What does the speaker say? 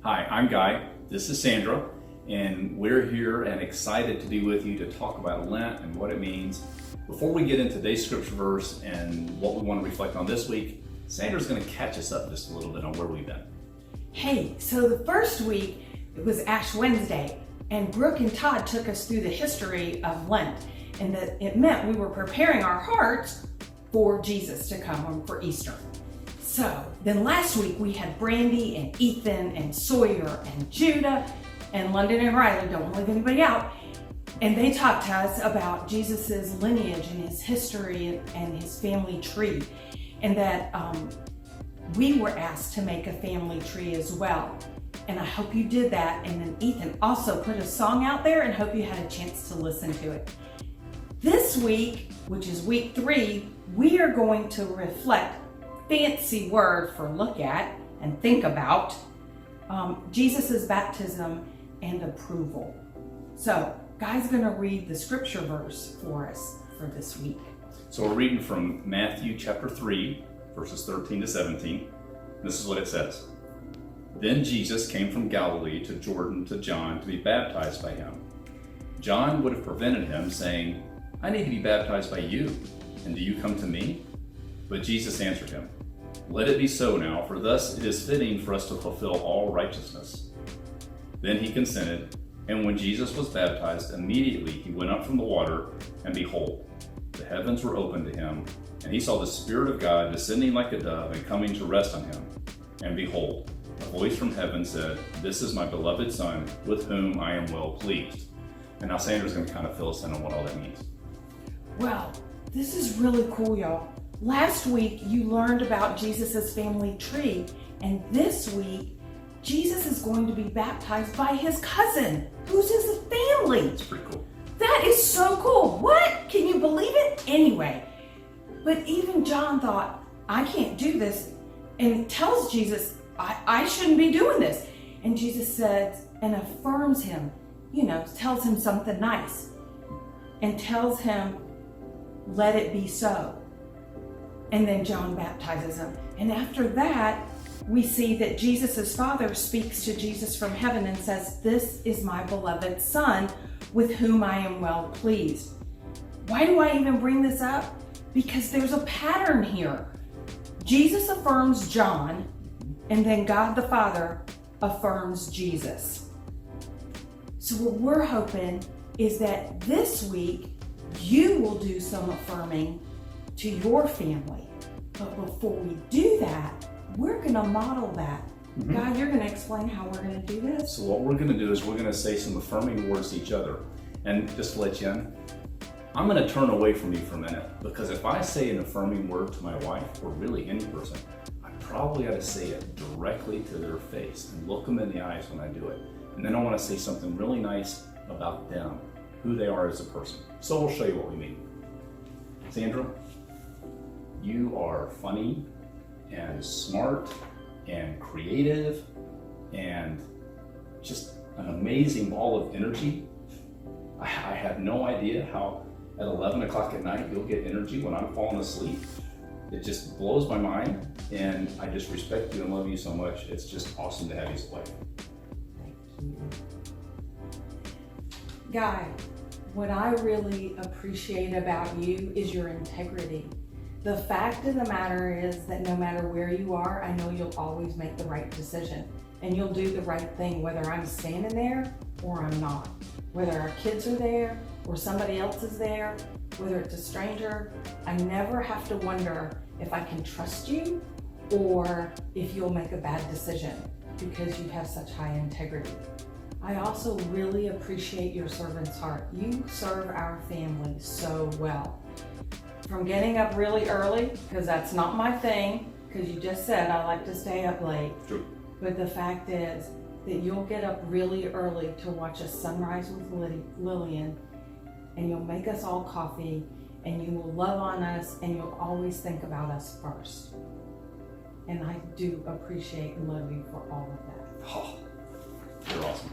Hi, I'm Guy. This is Sandra, and we're here and excited to be with you to talk about Lent and what it means. Before we get into today's scripture verse and what we want to reflect on this week, Sandra's going to catch us up just a little bit on where we've been. Hey, so the first week it was Ash Wednesday, and Brooke and Todd took us through the history of Lent, and that it meant we were preparing our hearts for Jesus to come home for Easter. So then last week we had Brandy and Ethan and Sawyer and Judah and London and Riley, don't leave anybody out, and they talked to us about Jesus's lineage and his history and his family tree, and that we were asked to make a family tree as well. And I hope you did that. And then Ethan also put a song out there, and hope you had a chance to listen to it. This week, which is week 3, we are going to reflect, fancy word for look at and think about, Jesus's baptism and approval. So Guy's going to read the scripture verse for us for this week. So we're reading from Matthew chapter 3, verses 13 to 17. This is what it says. Then Jesus came from Galilee to Jordan to John to be baptized by him. John would have prevented him, saying, I need to be baptized by you, and do you come to me? But Jesus answered him, Let it be so now, for thus it is fitting for us to fulfill all righteousness. Then he consented, and when Jesus was baptized, immediately he went up from the water, and behold, the heavens were opened to him, and he saw the Spirit of God descending like a dove and coming to rest on him. And behold, a voice from heaven said, This is my beloved Son, with whom I am well pleased. And now Sandra's going to kind of fill us in on what all that means. Well, this is really cool, y'all. Last week you learned about Jesus's family tree, and this week Jesus is going to be baptized by his cousin, who's his family. It's pretty cool. That is so cool. What? Can you believe it? Anyway, but even John thought, I can't do this, and tells Jesus, I shouldn't be doing this. And Jesus says, and affirms him, tells him something nice, and tells him, let it be so. And then John baptizes him. And after that, we see that Jesus' Father speaks to Jesus from heaven and says, This is my beloved Son, with whom I am well pleased. Why do I even bring this up? Because there's a pattern here. Jesus affirms John, and then God the Father affirms Jesus. So what we're hoping is that this week you will do some affirming to your family. But before we do that, we're going to model that. God, you're going to explain how we're going to do this? So what we're going to do is we're going to say some affirming words to each other. And just to let you in, I'm going to turn away from you for a minute, because if I say an affirming word to my wife, or really any person, I probably ought to say it directly to their face and look them in the eyes when I do it. And then I want to say something really nice about them, who they are as a person. So we'll show you what we mean. Sandra, you are funny and smart and creative and just an amazing ball of energy. I have no idea how at 11 o'clock at night you'll get energy when I'm falling asleep. It just blows my mind, and I just respect you and love you so much. It's just awesome to have you as a wife. Thank you. Guy, what I really appreciate about you is your integrity. The fact of the matter is that no matter where you are, I know you'll always make the right decision, and you'll do the right thing, whether I'm standing there or I'm not, whether our kids are there or somebody else is there, whether it's a stranger. I never have to wonder if I can trust you or if you'll make a bad decision, because you have such high integrity. I also really appreciate your servant's heart. You serve our family so well. From getting up really early, because that's not my thing, because you just said I like to stay up late. True. But the fact is that you'll get up really early to watch a sunrise with Lillian, and you'll make us all coffee, and you will love on us, and you'll always think about us first. And I do appreciate and love you for all of that. Oh, you're awesome.